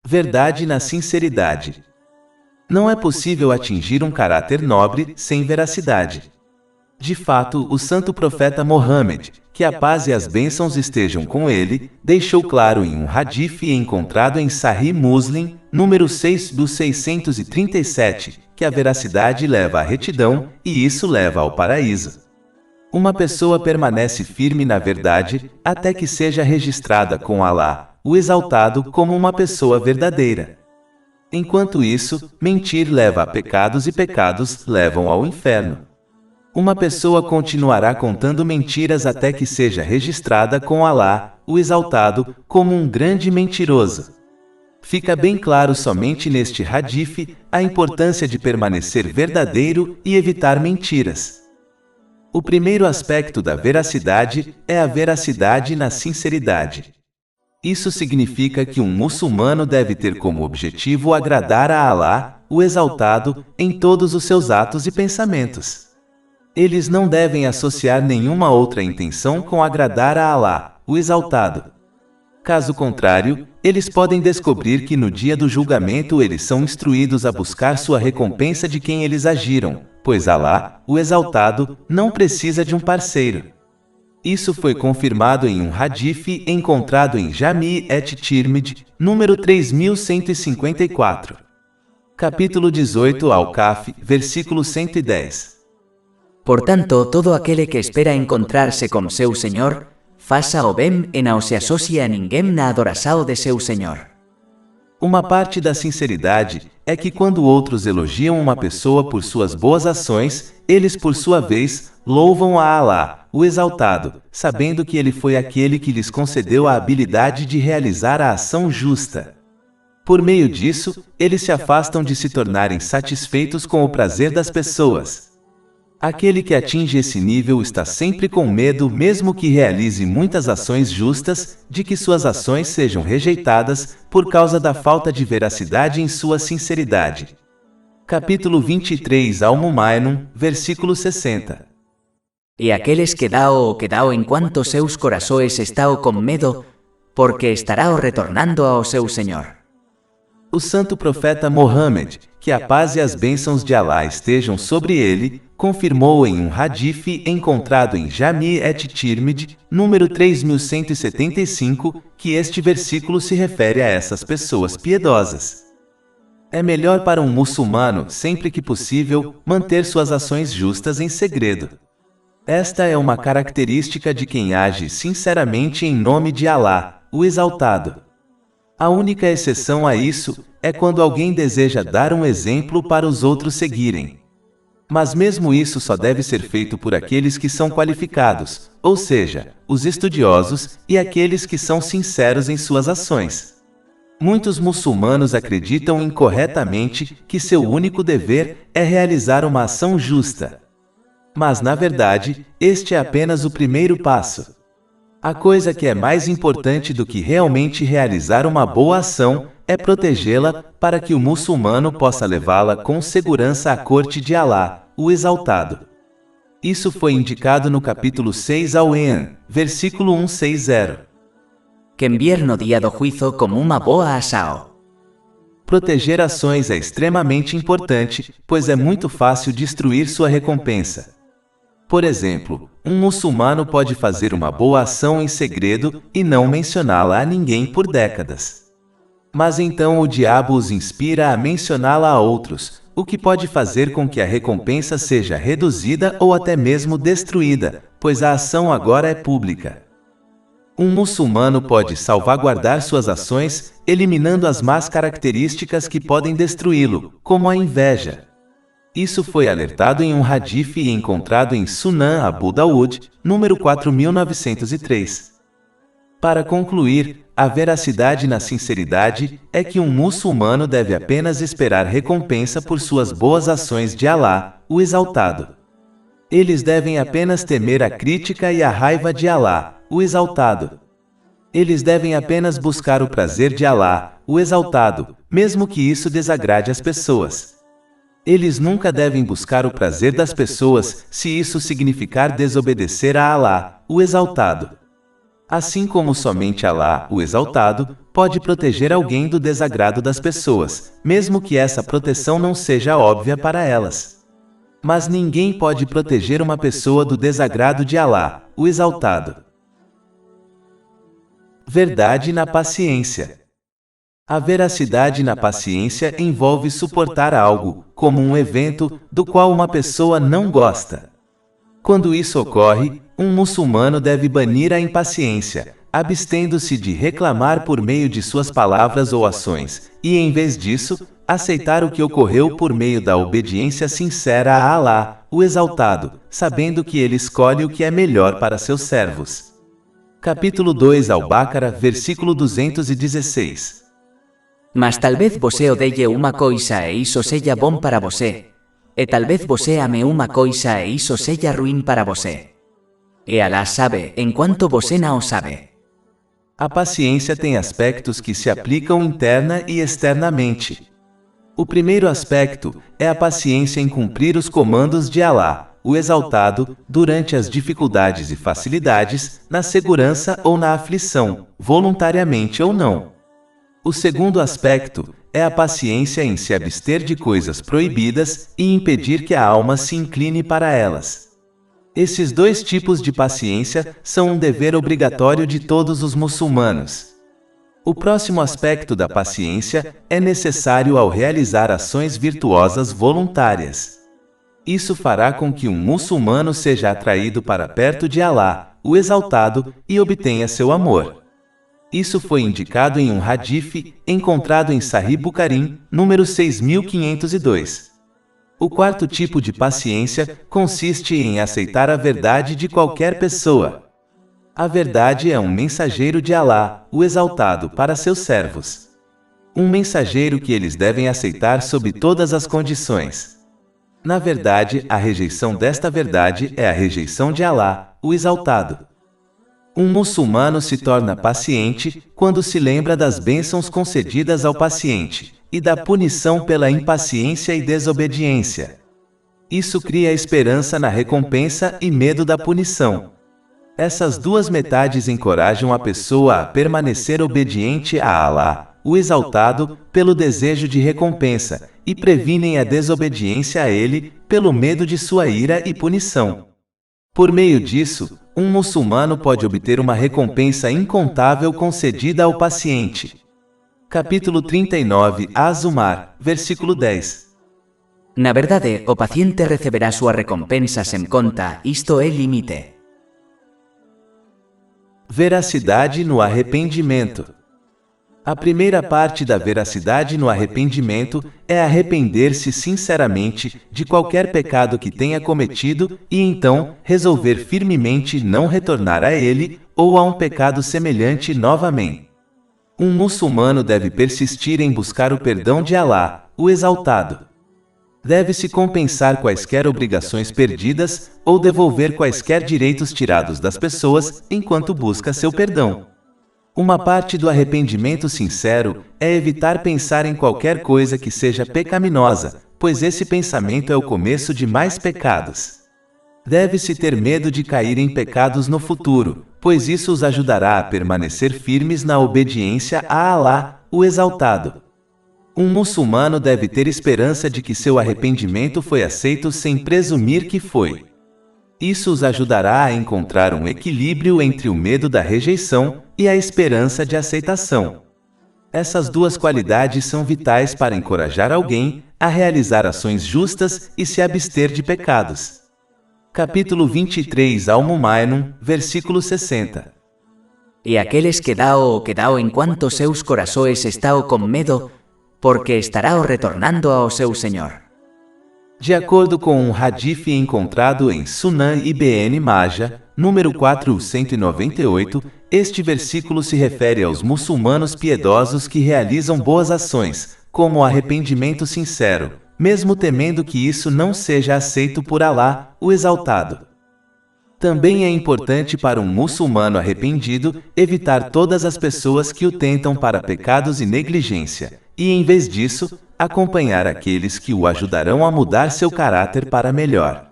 Verdade na sinceridade. Não é possível atingir um caráter nobre sem veracidade. De fato, o santo profeta Mohammed, que a paz e as bênçãos estejam com ele, deixou claro em um hadith encontrado em Sahih Muslim, número 6 do 637, que a veracidade leva à retidão, e isso leva ao paraíso. Uma pessoa permanece firme na verdade, até que seja registrada com Allah, o Exaltado, como uma pessoa verdadeira. Enquanto isso, mentir leva a pecados e pecados levam ao inferno. Uma pessoa continuará contando mentiras até que seja registrada com Allah, o Exaltado, como um grande mentiroso. Fica bem claro somente neste hadith a importância de permanecer verdadeiro e evitar mentiras. O primeiro aspecto da veracidade é a veracidade na sinceridade. Isso significa que um muçulmano deve ter como objetivo agradar a Allah, o Exaltado, em todos os seus atos e pensamentos. Eles não devem associar nenhuma outra intenção com agradar a Allah, o Exaltado. Caso contrário, eles podem descobrir que no dia do julgamento eles são instruídos a buscar sua recompensa de quem eles agiram, pois Allah, o Exaltado, não precisa de um parceiro. Isso foi confirmado em um hadith encontrado em Jami' et-Tirmidhi, número 3154. Capítulo 18 Al-Kahf, versículo 110. Portanto, todo aquele que espera encontrar-se com seu Senhor, faça o bem e não se associe a ninguém na adoração de seu Senhor. Uma parte da sinceridade é que quando outros elogiam uma pessoa por suas boas ações, eles por sua vez louvam a Allah, o Exaltado, sabendo que ele foi aquele que lhes concedeu a habilidade de realizar a ação justa. Por meio disso, eles se afastam de se tornarem satisfeitos com o prazer das pessoas. Aquele que atinge esse nível está sempre com medo, mesmo que realize muitas ações justas, de que suas ações sejam rejeitadas por causa da falta de veracidade em sua sinceridade. Capítulo 23 Al-Mu'minun, versículo 60. E aqueles que dão enquanto seus corações estão com medo, porque estará retornando ao seu Senhor. O santo profeta Mohammed, que a paz e as bênçãos de Allah estejam sobre ele, confirmou em um hadith encontrado em Jami' et-Tirmidhi, número 3175, que este versículo se refere a essas pessoas piedosas. É melhor para um muçulmano, sempre que possível, manter suas ações justas em segredo. Esta é uma característica de quem age sinceramente em nome de Allah, o Exaltado. A única exceção a isso é quando alguém deseja dar um exemplo para os outros seguirem. Mas mesmo isso só deve ser feito por aqueles que são qualificados, ou seja, os estudiosos e aqueles que são sinceros em suas ações. Muitos muçulmanos acreditam incorretamente que seu único dever é realizar uma ação justa. Mas na verdade, este é apenas o primeiro passo. A coisa que é mais importante do que realmente realizar uma boa ação é protegê-la para que o muçulmano possa levá-la com segurança à corte de Allah, o Exaltado. Isso foi indicado no capítulo 6 Al-An, versículo 160. Que enviar no dia do juízo como uma boa ação. Proteger ações é extremamente importante, pois é muito fácil destruir sua recompensa. Por exemplo, um muçulmano pode fazer uma boa ação em segredo e não mencioná-la a ninguém por décadas. Mas então o diabo os inspira a mencioná-la a outros, o que pode fazer com que a recompensa seja reduzida ou até mesmo destruída, pois a ação agora é pública. Um muçulmano pode salvaguardar suas ações, eliminando as más características que podem destruí-lo, como a inveja. Isso foi alertado em um hadith encontrado em Sunan Abu Dawud, número 4903. Para concluir, a veracidade na sinceridade é que um muçulmano deve apenas esperar recompensa por suas boas ações de Allah, o Exaltado. Eles devem apenas temer a crítica e a raiva de Allah, o Exaltado. Eles devem apenas buscar o prazer de Allah, o Exaltado, mesmo que isso desagrade as pessoas. Eles nunca devem buscar o prazer das pessoas, se isso significar desobedecer a Allah, o Exaltado. Assim como somente Allah, o Exaltado, pode proteger alguém do desagrado das pessoas, mesmo que essa proteção não seja óbvia para elas. Mas ninguém pode proteger uma pessoa do desagrado de Alá, o Exaltado. Verdade na paciência. A veracidade na paciência envolve suportar algo, como um evento, do qual uma pessoa não gosta. Quando isso ocorre, um muçulmano deve banir a impaciência, abstendo-se de reclamar por meio de suas palavras ou ações, e em vez disso, aceitar o que ocorreu por meio da obediência sincera a Alá, o Exaltado, sabendo que ele escolhe o que é melhor para seus servos. Capítulo 2 Al-Baqarah, versículo 216. Mas talvez você odeie uma coisa e isso seja bom para você, e talvez você ame uma coisa e isso seja ruim para você. E Alá sabe, enquanto você não sabe. A paciência tem aspectos que se aplicam interna e externamente. O primeiro aspecto é a paciência em cumprir os comandos de Alá, o Exaltado, durante as dificuldades e facilidades, na segurança ou na aflição, voluntariamente ou não. O segundo aspecto é a paciência em se abster de coisas proibidas e impedir que a alma se incline para elas. Esses dois tipos de paciência são um dever obrigatório de todos os muçulmanos. O próximo aspecto da paciência é necessário ao realizar ações virtuosas voluntárias. Isso fará com que um muçulmano seja atraído para perto de Alá, o Exaltado, e obtenha seu amor. Isso foi indicado em um hadith encontrado em Sahih Bukhari, número 6502. O quarto tipo de paciência consiste em aceitar a verdade de qualquer pessoa. A verdade é um mensageiro de Alá, o Exaltado, para seus servos. Um mensageiro que eles devem aceitar sob todas as condições. Na verdade, a rejeição desta verdade é a rejeição de Alá, o Exaltado. Um muçulmano se torna paciente quando se lembra das bênçãos concedidas ao paciente e da punição pela impaciência e desobediência. Isso cria esperança na recompensa e medo da punição. Essas duas metades encorajam a pessoa a permanecer obediente a Alá, o Exaltado, pelo desejo de recompensa, e previnem a desobediência a ele, pelo medo de sua ira e punição. Por meio disso, um muçulmano pode obter uma recompensa incontável concedida ao paciente. Capítulo 39 Az-Zumar, versículo 10. Na verdade, o paciente receberá sua recompensa sem conta, isto é limite. Veracidade no arrependimento. A primeira parte da veracidade no arrependimento é arrepender-se sinceramente de qualquer pecado que tenha cometido e então resolver firmemente não retornar a ele ou a um pecado semelhante novamente. Um muçulmano deve persistir em buscar o perdão de Alá, o Exaltado. Deve-se compensar quaisquer obrigações perdidas ou devolver quaisquer direitos tirados das pessoas enquanto busca seu perdão. Uma parte do arrependimento sincero é evitar pensar em qualquer coisa que seja pecaminosa, pois esse pensamento é o começo de mais pecados. Deve-se ter medo de cair em pecados no futuro, pois isso os ajudará a permanecer firmes na obediência a Alá, o Exaltado. Um muçulmano deve ter esperança de que seu arrependimento foi aceito sem presumir que foi. Isso os ajudará a encontrar um equilíbrio entre o medo da rejeição e a esperança de aceitação. Essas duas qualidades são vitais para encorajar alguém a realizar ações justas e se abster de pecados. Capítulo 23 Al-Mu'minun, versículo 60. E aqueles que dão enquanto seus corações estão com medo, porque estará retornando ao seu Senhor. De acordo com um hadith encontrado em Sunan Ibn Majah, número 498, este versículo se refere aos muçulmanos piedosos que realizam boas ações, como o arrependimento sincero, mesmo temendo que isso não seja aceito por Alá, o Exaltado. Também é importante para um muçulmano arrependido evitar todas as pessoas que o tentam para pecados e negligência, e em vez disso, acompanhar aqueles que o ajudarão a mudar seu caráter para melhor.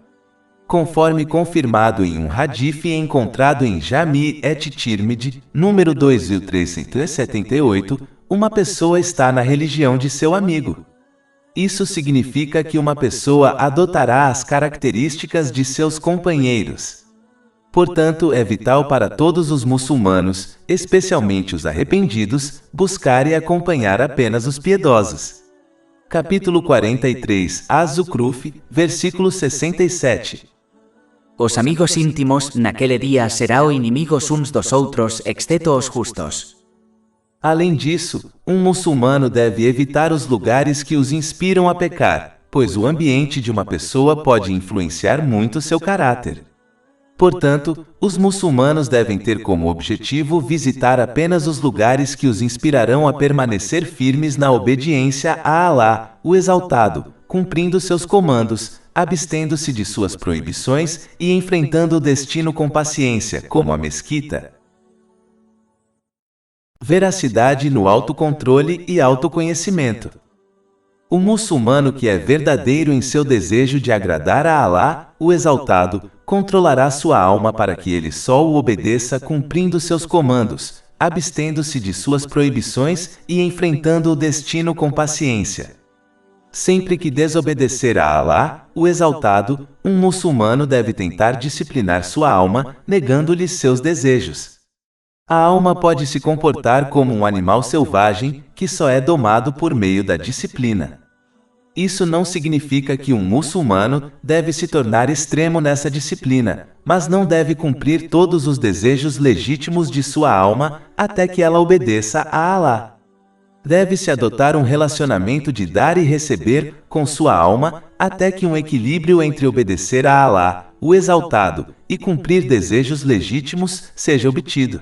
Conforme confirmado em um hadith encontrado em Jami' et-Tirmidhi, número 2378, uma pessoa está na religião de seu amigo. Isso significa que uma pessoa adotará as características de seus companheiros. Portanto, é vital para todos os muçulmanos, especialmente os arrependidos, buscar e acompanhar apenas os piedosos. Capítulo 43, Az-Zukhruf, versículo 67. Os amigos íntimos naquele dia serão inimigos uns dos outros, exceto os justos. Além disso, um muçulmano deve evitar os lugares que os inspiram a pecar, pois o ambiente de uma pessoa pode influenciar muito seu caráter. Portanto, os muçulmanos devem ter como objetivo visitar apenas os lugares que os inspirarão a permanecer firmes na obediência a Alá, o Exaltado, cumprindo seus comandos, abstendo-se de suas proibições e enfrentando o destino com paciência, como a mesquita. Veracidade no autocontrole e autoconhecimento. O muçulmano que é verdadeiro em seu desejo de agradar a Alá, o Exaltado, controlará sua alma para que ele só o obedeça cumprindo seus comandos, abstendo-se de suas proibições e enfrentando o destino com paciência. Sempre que desobedecer a Alá, o Exaltado, um muçulmano deve tentar disciplinar sua alma, negando-lhe seus desejos. A alma pode se comportar como um animal selvagem, que só é domado por meio da disciplina. Isso não significa que um muçulmano deve se tornar extremo nessa disciplina, mas não deve cumprir todos os desejos legítimos de sua alma até que ela obedeça a Alá. Deve-se adotar um relacionamento de dar e receber com sua alma, até que um equilíbrio entre obedecer a Alá, o Exaltado, e cumprir desejos legítimos seja obtido.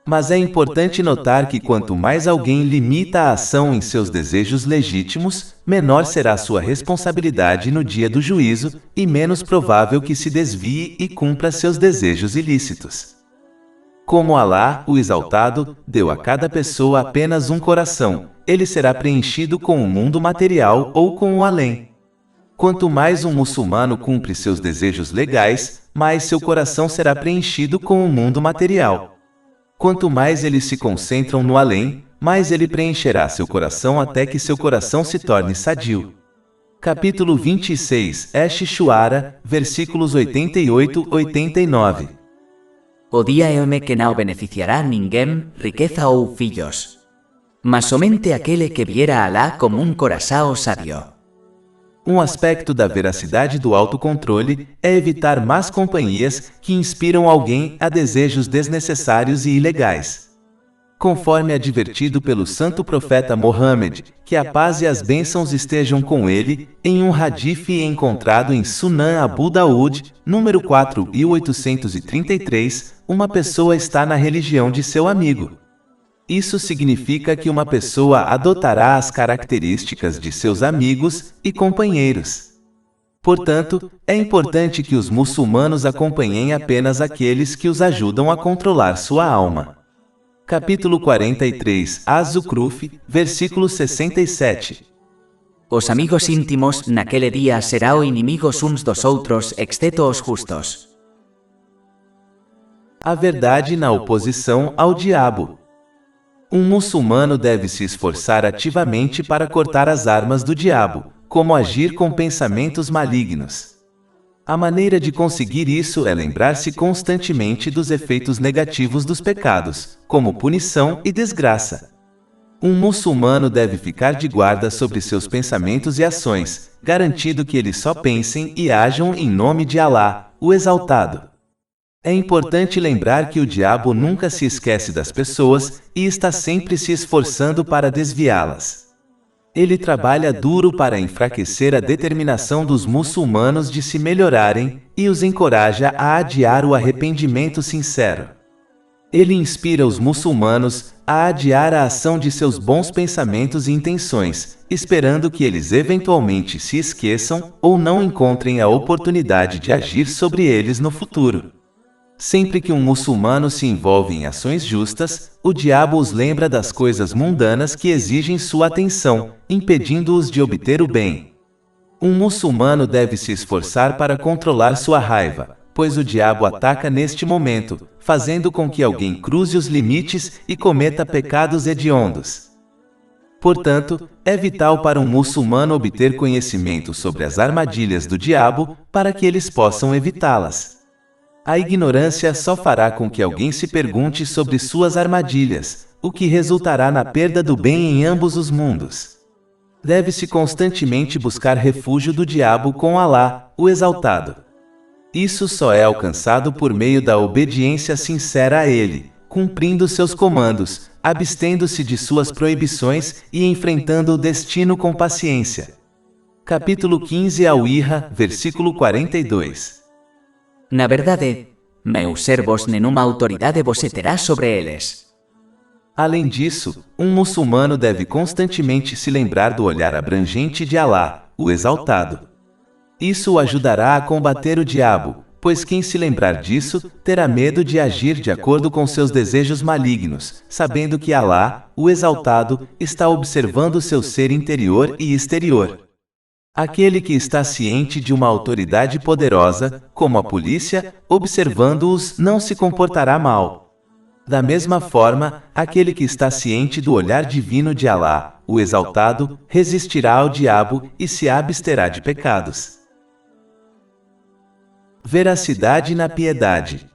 Mas é importante notar que quanto mais alguém limita a ação em seus desejos legítimos, menor será sua responsabilidade no dia do juízo, e menos provável que se desvie e cumpra seus desejos ilícitos. Como Alá, o Exaltado, deu a cada pessoa apenas um coração, ele será preenchido com o mundo material ou com o além. Quanto mais um muçulmano cumpre seus desejos legais, mais seu coração será preenchido com o mundo material. Quanto mais eles se concentram no além, mais ele preencherá seu coração até que seu coração se torne sadio. Capítulo 26, Ash-Shuara, versículos 88-89. O dia é que não beneficiará ninguém, riqueza ou filhos. Mas somente aquele que viera a Alá como um coração sábio. Um aspecto da veracidade do autocontrole é evitar más companhias que inspiram alguém a desejos desnecessários e ilegais. Conforme advertido pelo santo profeta Mohammed, que a paz e as bênçãos estejam com ele, em um hadith encontrado em Sunan Abu Daud, número 4833, uma pessoa está na religião de seu amigo. Isso significa que uma pessoa adotará as características de seus amigos e companheiros. Portanto, é importante que os muçulmanos acompanhem apenas aqueles que os ajudam a controlar sua alma. Capítulo 43, Az-Zukhruf, versículo 67. Os amigos íntimos naquele dia serão inimigos uns dos outros, exceto os justos. A verdade na oposição ao diabo. Um muçulmano deve se esforçar ativamente para cortar as armas do diabo, como agir com pensamentos malignos. A maneira de conseguir isso é lembrar-se constantemente dos efeitos negativos dos pecados, como punição e desgraça. Um muçulmano deve ficar de guarda sobre seus pensamentos e ações, garantindo que eles só pensem e ajam em nome de Alá, o Exaltado. É importante lembrar que o diabo nunca se esquece das pessoas e está sempre se esforçando para desviá-las. Ele trabalha duro para enfraquecer a determinação dos muçulmanos de se melhorarem e os encoraja a adiar o arrependimento sincero. Ele inspira os muçulmanos a adiar a ação de seus bons pensamentos e intenções, esperando que eles eventualmente se esqueçam ou não encontrem a oportunidade de agir sobre eles no futuro. Sempre que um muçulmano se envolve em ações justas, o diabo os lembra das coisas mundanas que exigem sua atenção, impedindo-os de obter o bem. Um muçulmano deve se esforçar para controlar sua raiva, pois o diabo ataca neste momento, fazendo com que alguém cruze os limites e cometa pecados hediondos. Portanto, é vital para um muçulmano obter conhecimento sobre as armadilhas do diabo para que eles possam evitá-las. A ignorância só fará com que alguém se pergunte sobre suas armadilhas, o que resultará na perda do bem em ambos os mundos. Deve-se constantemente buscar refúgio do diabo com Alá, o Exaltado. Isso só é alcançado por meio da obediência sincera a Ele, cumprindo seus comandos, abstendo-se de suas proibições e enfrentando o destino com paciência. Capítulo 15 Al-Irra, versículo 42. Na verdade, meus servos nenhuma autoridade você terá sobre eles. Além disso, um muçulmano deve constantemente se lembrar do olhar abrangente de Alá, o Exaltado. Isso o ajudará a combater o diabo, pois quem se lembrar disso, terá medo de agir de acordo com seus desejos malignos, sabendo que Alá, o Exaltado, está observando seu ser interior e exterior. Aquele que está ciente de uma autoridade poderosa, como a polícia, observando-os não se comportará mal. Da mesma forma, aquele que está ciente do olhar divino de Alá, o Exaltado, resistirá ao diabo e se absterá de pecados. Veracidade na piedade.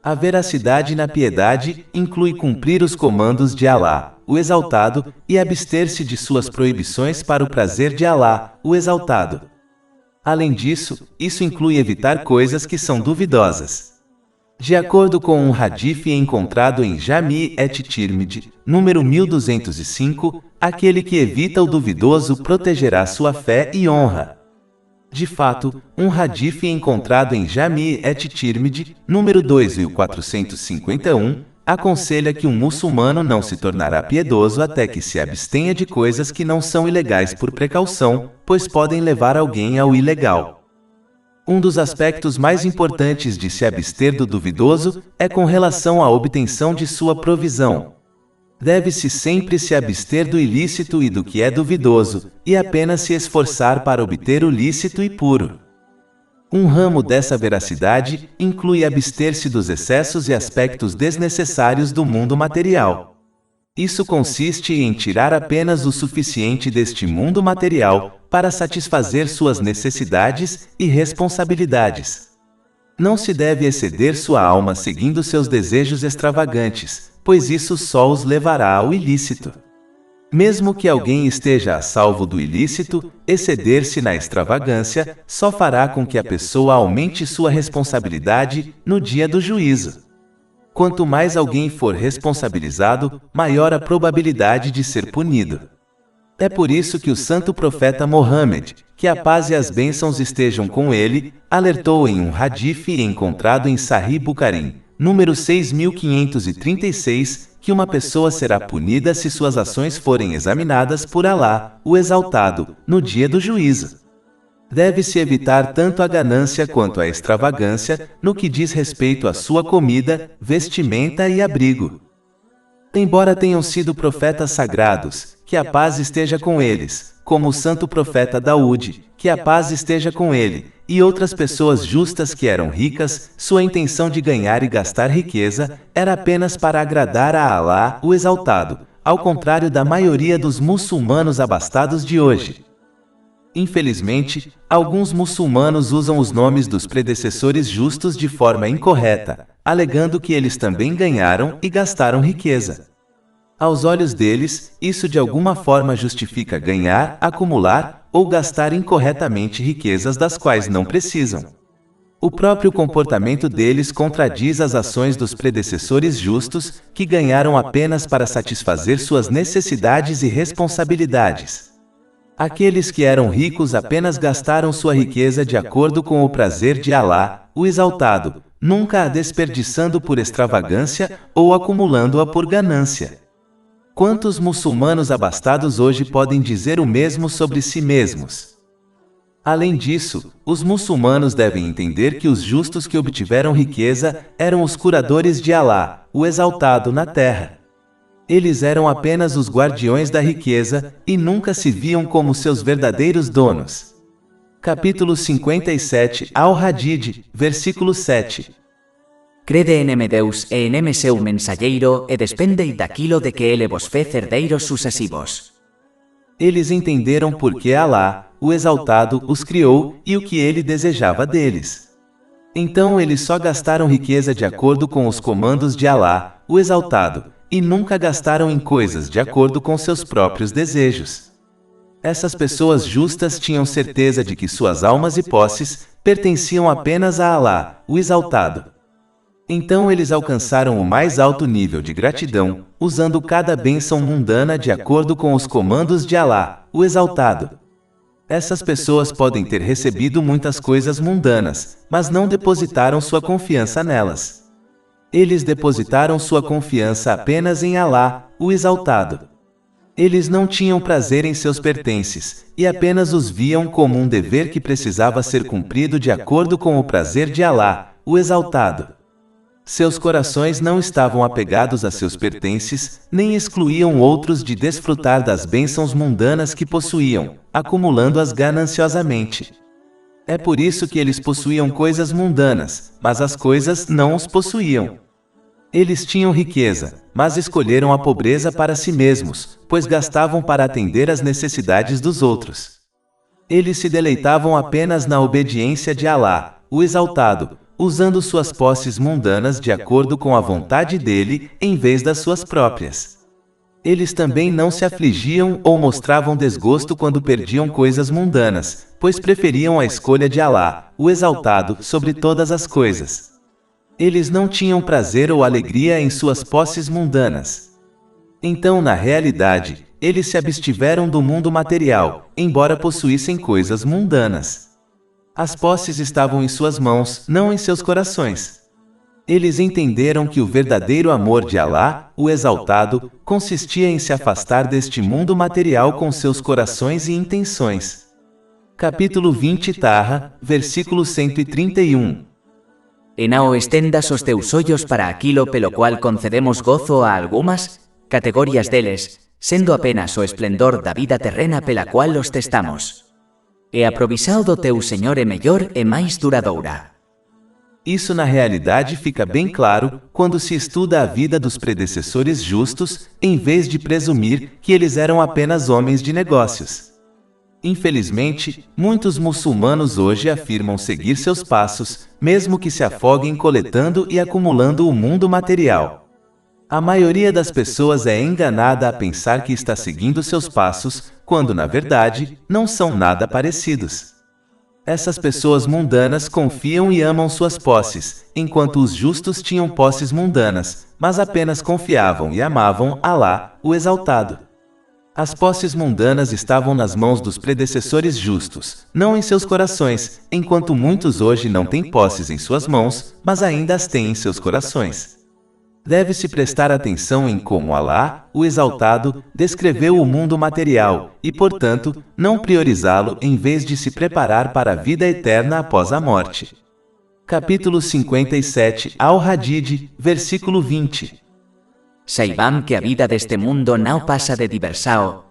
A veracidade na piedade inclui cumprir os comandos de Alá, o Exaltado, e abster-se de suas proibições para o prazer de Alá, o Exaltado. Além disso, isso inclui evitar coisas que são duvidosas. De acordo com um hadith encontrado em Jami' et-Tirmidhi, número 1205, aquele que evita o duvidoso protegerá sua fé e honra. De fato, um hadith encontrado em Jami' et-Tirmidhi, número 2451, aconselha que um muçulmano não se tornará piedoso até que se abstenha de coisas que não são ilegais por precaução, pois podem levar alguém ao ilegal. Um dos aspectos mais importantes de se abster do duvidoso é com relação à obtenção de sua provisão. Deve-se sempre se abster do ilícito e do que é duvidoso, e apenas se esforçar para obter o lícito e puro. Um ramo dessa veracidade inclui abster-se dos excessos e aspectos desnecessários do mundo material. Isso consiste em tirar apenas o suficiente deste mundo material para satisfazer suas necessidades e responsabilidades. Não se deve exceder sua alma seguindo seus desejos extravagantes, pois isso só os levará ao ilícito. Mesmo que alguém esteja a salvo do ilícito, exceder-se na extravagância só fará com que a pessoa aumente sua responsabilidade no dia do juízo. Quanto mais alguém for responsabilizado, maior a probabilidade de ser punido. É por isso que o santo profeta Mohammed, que a paz e as bênçãos estejam com ele, alertou em um hadith encontrado em Sahih Bukhari, número 6536, que uma pessoa será punida se suas ações forem examinadas por Alá, o Exaltado, no dia do juízo. Deve-se evitar tanto a ganância quanto a extravagância no que diz respeito à sua comida, vestimenta e abrigo. Embora tenham sido profetas sagrados, que a paz esteja com eles, como o santo profeta Daúde, que a paz esteja com ele, e outras pessoas justas que eram ricas, sua intenção de ganhar e gastar riqueza era apenas para agradar a Alá, o Exaltado, ao contrário da maioria dos muçulmanos abastados de hoje. Infelizmente, alguns muçulmanos usam os nomes dos predecessores justos de forma incorreta, alegando que eles também ganharam e gastaram riqueza. Aos olhos deles, isso de alguma forma justifica ganhar, acumular ou gastar incorretamente riquezas das quais não precisam. O próprio comportamento deles contradiz as ações dos predecessores justos, que ganharam apenas para satisfazer suas necessidades e responsabilidades. Aqueles que eram ricos apenas gastaram sua riqueza de acordo com o prazer de Alá, o Exaltado, nunca a desperdiçando por extravagância ou acumulando-a por ganância. Quantos muçulmanos abastados hoje podem dizer o mesmo sobre si mesmos? Além disso, os muçulmanos devem entender que os justos que obtiveram riqueza eram os curadores de Alá, o Exaltado na terra. Eles eram apenas os guardiões da riqueza e nunca se viam como seus verdadeiros donos. Capítulo 57 Al-Hadid, versículo 7. Crede en Deus e en seu mensageiro e despendei daquilo de que ele vos fez herdeiros sucessivos. Eles entenderam por que Alá, o Exaltado, os criou e o que ele desejava deles. Então eles só gastaram riqueza de acordo com os comandos de Alá, o Exaltado, e nunca gastaram em coisas de acordo com seus próprios desejos. Essas pessoas justas tinham certeza de que suas almas e posses pertenciam apenas a Alá, o Exaltado. Então eles alcançaram o mais alto nível de gratidão, usando cada bênção mundana de acordo com os comandos de Alá, o Exaltado. Essas pessoas podem ter recebido muitas coisas mundanas, mas não depositaram sua confiança nelas. Eles depositaram sua confiança apenas em Alá, o Exaltado. Eles não tinham prazer em seus pertences, e apenas os viam como um dever que precisava ser cumprido de acordo com o prazer de Alá, o Exaltado. Seus corações não estavam apegados a seus pertences, nem excluíam outros de desfrutar das bênçãos mundanas que possuíam, acumulando-as gananciosamente. É por isso que eles possuíam coisas mundanas, mas as coisas não os possuíam. Eles tinham riqueza, mas escolheram a pobreza para si mesmos, pois gastavam para atender às necessidades dos outros. Eles se deleitavam apenas na obediência de Alá, o Exaltado, usando suas posses mundanas de acordo com a vontade dele, em vez das suas próprias. Eles também não se afligiam ou mostravam desgosto quando perdiam coisas mundanas, pois preferiam a escolha de Alá, o Exaltado, sobre todas as coisas. Eles não tinham prazer ou alegria em suas posses mundanas. Então, na realidade, eles se abstiveram do mundo material, embora possuíssem coisas mundanas. As posses estavam em suas mãos, não em seus corações. Eles entenderam que o verdadeiro amor de Alá, o Exaltado, consistia em se afastar deste mundo material com seus corações e intenções. Capítulo 20 Taha, versículo 131. E não estendas os teus olhos para aquilo pelo qual concedemos gozo a algumas categorias deles, sendo apenas o esplendor da vida terrena pela qual os testamos. E a provisão do teu Senhor é melhor e mais duradoura. Isso na realidade fica bem claro quando se estuda a vida dos predecessores justos, em vez de presumir que eles eram apenas homens de negócios. Infelizmente, muitos muçulmanos hoje afirmam seguir seus passos, mesmo que se afoguem coletando e acumulando o mundo material. A maioria das pessoas é enganada a pensar que está seguindo seus passos, quando na verdade, não são nada parecidos. Essas pessoas mundanas confiam e amam suas posses, enquanto os justos tinham posses mundanas, mas apenas confiavam e amavam Alá, o Exaltado. As posses mundanas estavam nas mãos dos predecessores justos, não em seus corações, enquanto muitos hoje não têm posses em suas mãos, mas ainda as têm em seus corações. Deve-se prestar atenção em como Alá, o Exaltado, descreveu o mundo material, e, portanto, não priorizá-lo em vez de se preparar para a vida eterna após a morte. Capítulo 57 Al-Hadid, versículo 20. Saibam que a vida deste mundo não passa de diversão,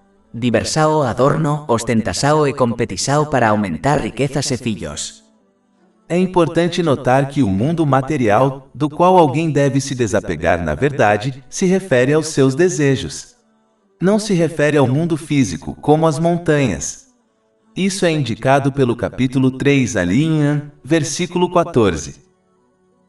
adorno, ostentação e competição para aumentar riquezas e filhos. É importante notar que o mundo material, do qual alguém deve se desapegar na verdade, se refere aos seus desejos. Não se refere ao mundo físico, como as montanhas. Isso é indicado pelo capítulo 3 Al-Imran, versículo 14.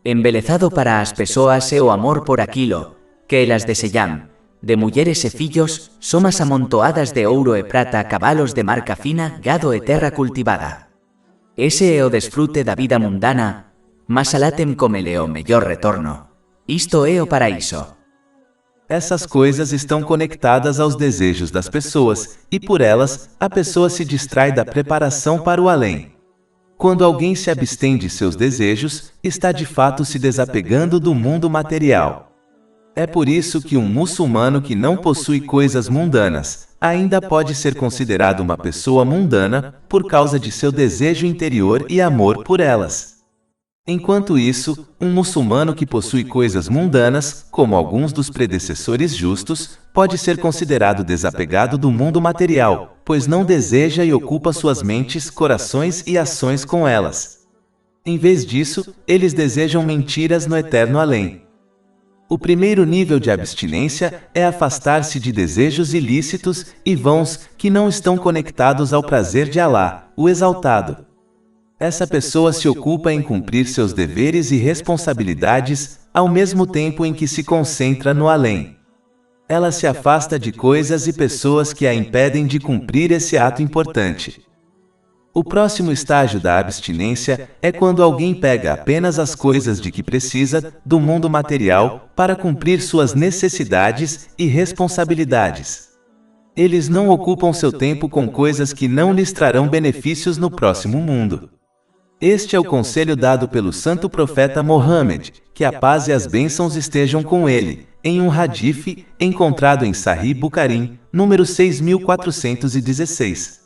Embelezado para as pessoas é o amor por aquilo que elas desejam. De mulheres e filhos, somas amontoadas de ouro e prata, cavalos de marca fina, gado e terra cultivada. Ese é o desfrute da vida mundana, mas Alá tem como ele o melhor retorno. Isto é o paraíso. Essas coisas estão conectadas aos desejos das pessoas, e por elas, a pessoa se distrai da preparação para o além. Quando alguém se abstém de seus desejos, está de fato se desapegando do mundo material. É por isso que um muçulmano que não possui coisas mundanas, ainda pode ser considerado uma pessoa mundana, por causa de seu desejo interior e amor por elas. Enquanto isso, um muçulmano que possui coisas mundanas, como alguns dos predecessores justos, pode ser considerado desapegado do mundo material, pois não deseja e ocupa suas mentes, corações e ações com elas. Em vez disso, eles desejam mentiras no eterno além. O primeiro nível de abstinência é afastar-se de desejos ilícitos e vãos que não estão conectados ao prazer de Alá, o Exaltado. Essa pessoa se ocupa em cumprir seus deveres e responsabilidades, ao mesmo tempo em que se concentra no além. Ela se afasta de coisas e pessoas que a impedem de cumprir esse ato importante. O próximo estágio da abstinência é quando alguém pega apenas as coisas de que precisa do mundo material para cumprir suas necessidades e responsabilidades. Eles não ocupam seu tempo com coisas que não lhes trarão benefícios no próximo mundo. Este é o conselho dado pelo santo profeta Mohammed, que a paz e as bênçãos estejam com ele, em um hadith encontrado em Sahih Bukhari, número 6416.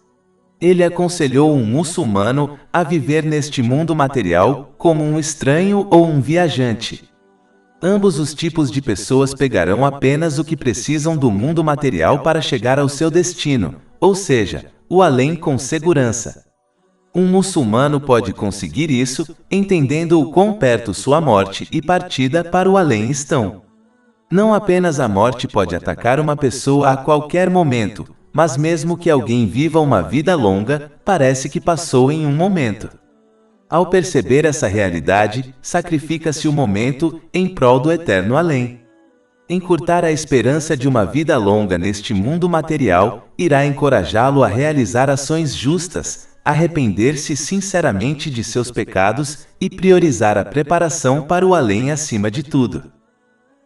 Ele aconselhou um muçulmano a viver neste mundo material como um estranho ou um viajante. Ambos os tipos de pessoas pegarão apenas o que precisam do mundo material para chegar ao seu destino, ou seja, o além com segurança. Um muçulmano pode conseguir isso, entendendo o quão perto sua morte e partida para o além estão. Não apenas a morte pode atacar uma pessoa a qualquer momento, mas mesmo que alguém viva uma vida longa, parece que passou em um momento. Ao perceber essa realidade, sacrifica-se o momento em prol do eterno além. Encurtar a esperança de uma vida longa neste mundo material irá encorajá-lo a realizar ações justas, arrepender-se sinceramente de seus pecados e priorizar a preparação para o além acima de tudo.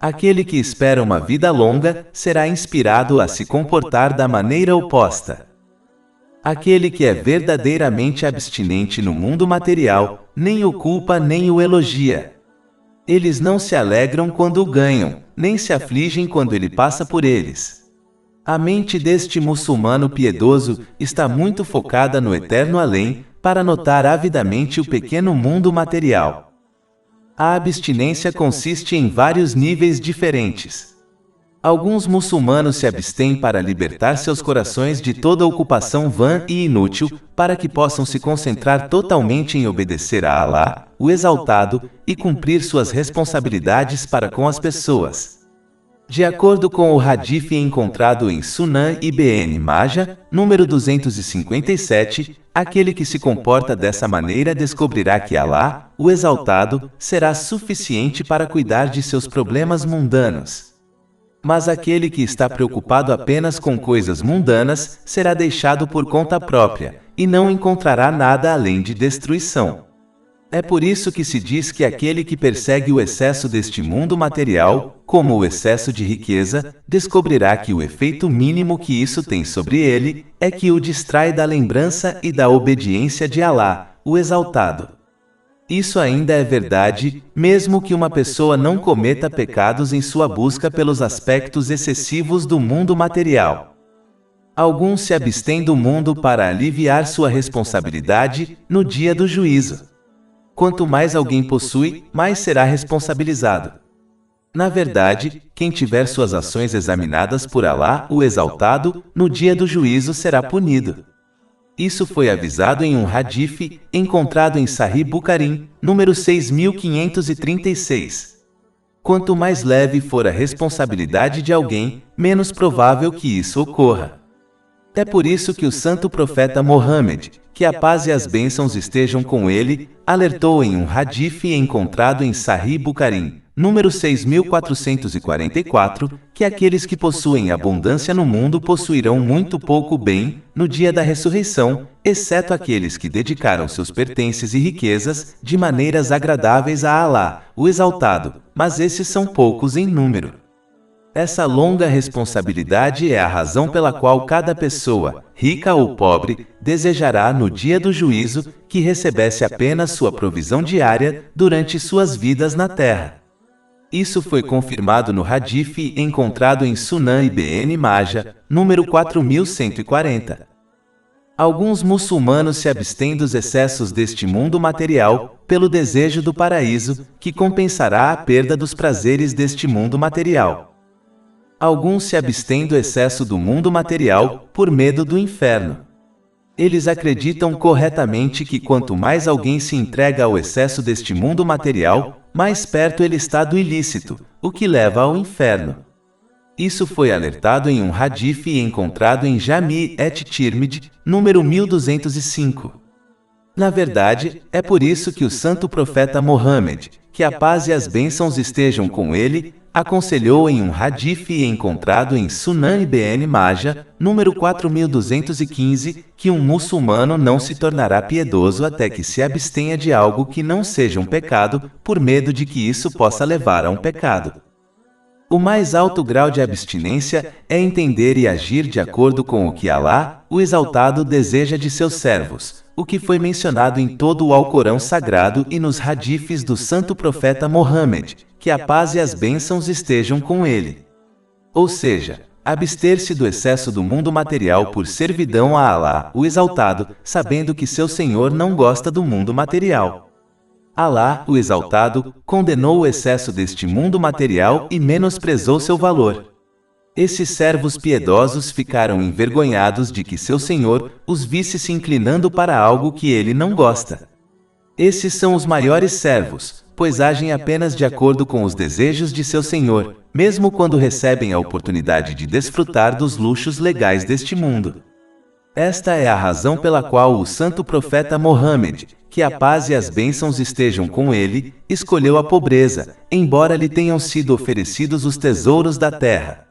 Aquele que espera uma vida longa será inspirado a se comportar da maneira oposta. Aquele que é verdadeiramente abstinente no mundo material, nem o culpa nem o elogia. Eles não se alegram quando o ganham, nem se afligem quando ele passa por eles. A mente deste muçulmano piedoso está muito focada no eterno além, para notar avidamente o pequeno mundo material. A abstinência consiste em vários níveis diferentes. Alguns muçulmanos se abstêm para libertar seus corações de toda ocupação vã e inútil, para que possam se concentrar totalmente em obedecer a Alá, o Exaltado, e cumprir suas responsabilidades para com as pessoas. De acordo com o hadith encontrado em Sunan Ibn Majah, número 257, aquele que se comporta dessa maneira descobrirá que Alá, o Exaltado, será suficiente para cuidar de seus problemas mundanos. Mas aquele que está preocupado apenas com coisas mundanas será deixado por conta própria, e não encontrará nada além de destruição. É por isso que se diz que aquele que persegue o excesso deste mundo material, como o excesso de riqueza, descobrirá que o efeito mínimo que isso tem sobre ele é que o distrai da lembrança e da obediência de Alá, o Exaltado. Isso ainda é verdade, mesmo que uma pessoa não cometa pecados em sua busca pelos aspectos excessivos do mundo material. Alguns se abstêm do mundo para aliviar sua responsabilidade no dia do juízo. Quanto mais alguém possui, mais será responsabilizado. Na verdade, quem tiver suas ações examinadas por Alá, o Exaltado, no dia do juízo será punido. Isso foi avisado em um hadith encontrado em Sahih Bukhari, número 6536. Quanto mais leve for a responsabilidade de alguém, menos provável que isso ocorra. É por isso que o santo profeta Mohammed, que a paz e as bênçãos estejam com ele, alertou em um hadith encontrado em Sahih Bukhari, número 6444, que aqueles que possuem abundância no mundo possuirão muito pouco bem no dia da ressurreição, exceto aqueles que dedicaram seus pertences e riquezas de maneiras agradáveis a Alá, o Exaltado, mas esses são poucos em número. Essa longa responsabilidade é a razão pela qual cada pessoa, rica ou pobre, desejará no dia do juízo que recebesse apenas sua provisão diária durante suas vidas na terra. Isso foi confirmado no hadith encontrado em Sunan Ibn Majah, número 4140. Alguns muçulmanos se abstêm dos excessos deste mundo material pelo desejo do paraíso, que compensará a perda dos prazeres deste mundo material. Alguns se abstêm do excesso do mundo material por medo do inferno. Eles acreditam corretamente que quanto mais alguém se entrega ao excesso deste mundo material, mais perto ele está do ilícito, o que leva ao inferno. Isso foi alertado em um hadith encontrado em Jami' et-Tirmidhi, número 1205. Na verdade, é por isso que o santo profeta Mohammed, que a paz e as bênçãos estejam com ele, aconselhou em um hadith encontrado em Sunan Ibn Majah, número 4215, que um muçulmano não se tornará piedoso até que se abstenha de algo que não seja um pecado, por medo de que isso possa levar a um pecado. O mais alto grau de abstinência é entender e agir de acordo com o que Alá, o Exaltado, deseja de seus servos, o que foi mencionado em todo o Alcorão Sagrado e nos hadiths do santo profeta Mohammed, que a paz e as bênçãos estejam com ele. Ou seja, abster-se do excesso do mundo material por servidão a Alá, o Exaltado, sabendo que seu Senhor não gosta do mundo material. Alá, o Exaltado, condenou o excesso deste mundo material e menosprezou seu valor. Esses servos piedosos ficaram envergonhados de que seu Senhor os visse se inclinando para algo que ele não gosta. Esses são os maiores servos, pois agem apenas de acordo com os desejos de seu Senhor, mesmo quando recebem a oportunidade de desfrutar dos luxos legais deste mundo. Esta é a razão pela qual o santo profeta Mohammed, que a paz e as bênçãos estejam com ele, escolheu a pobreza, embora lhe tenham sido oferecidos os tesouros da terra.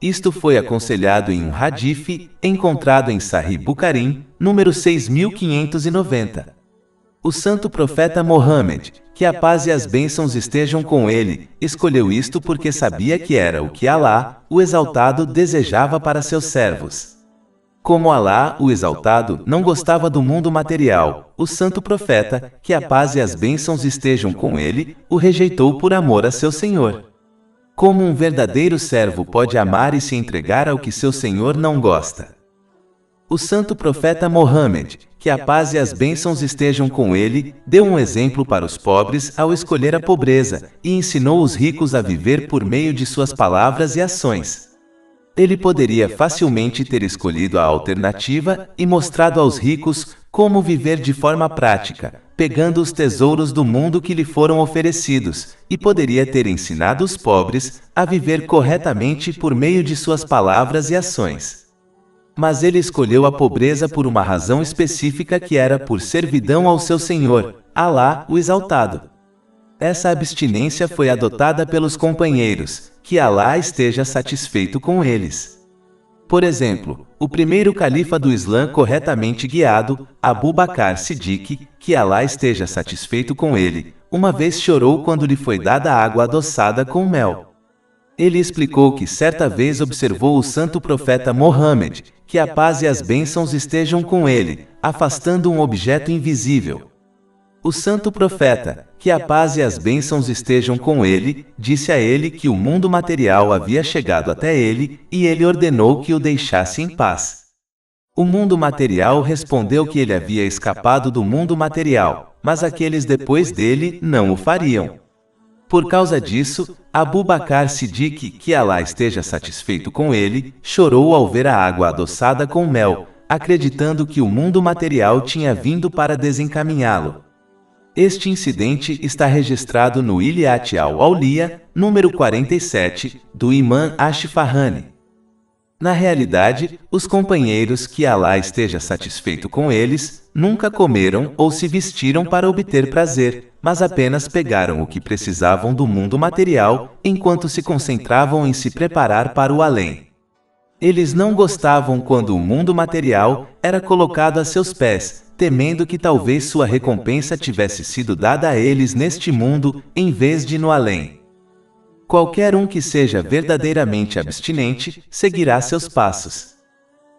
Isto foi aconselhado em um hadith encontrado em Sahih Bukhari, número 6590. O santo profeta Mohammed, que a paz e as bênçãos estejam com ele, escolheu isto porque sabia que era o que Alá, o Exaltado, desejava para seus servos. Como Alá, o Exaltado, não gostava do mundo material, o santo profeta, que a paz e as bênçãos estejam com ele, o rejeitou por amor a seu Senhor. Como um verdadeiro servo pode amar e se entregar ao que seu Senhor não gosta? O santo profeta Mohammed, que a paz e as bênçãos estejam com ele, deu um exemplo para os pobres ao escolher a pobreza, e ensinou os ricos a viver por meio de suas palavras e ações. Ele poderia facilmente ter escolhido a alternativa e mostrado aos ricos como viver de forma prática, pegando os tesouros do mundo que lhe foram oferecidos, e poderia ter ensinado os pobres a viver corretamente por meio de suas palavras e ações. Mas ele escolheu a pobreza por uma razão específica, que era por servidão ao seu Senhor, Alá, o Exaltado. Essa abstinência foi adotada pelos companheiros, que Alá esteja satisfeito com eles. Por exemplo, o primeiro califa do Islã corretamente guiado, Abu Bakr Siddiq, que Alá esteja satisfeito com ele, uma vez chorou quando lhe foi dada água adoçada com mel. Ele explicou que certa vez observou o santo profeta Mohammed, que a paz e as bênçãos estejam com ele, afastando um objeto invisível. O santo profeta, que a paz e as bênçãos estejam com ele, disse a ele que o mundo material havia chegado até ele, e ele ordenou que o deixasse em paz. O mundo material respondeu que ele havia escapado do mundo material, mas aqueles depois dele não o fariam. Por causa disso, Abu Bakr Siddiq, que Alá esteja satisfeito com ele, chorou ao ver a água adoçada com mel, acreditando que o mundo material tinha vindo para desencaminhá-lo. Este incidente está registrado no Ilyat al-Awliya, número 47, do Imam Ash-Farhani. Na realidade, os companheiros, que Alá esteja satisfeito com eles, nunca comeram ou se vestiram para obter prazer, mas apenas pegaram o que precisavam do mundo material, enquanto se concentravam em se preparar para o além. Eles não gostavam quando o mundo material era colocado a seus pés, temendo que talvez sua recompensa tivesse sido dada a eles neste mundo, em vez de no além. Qualquer um que seja verdadeiramente abstinente, seguirá seus passos.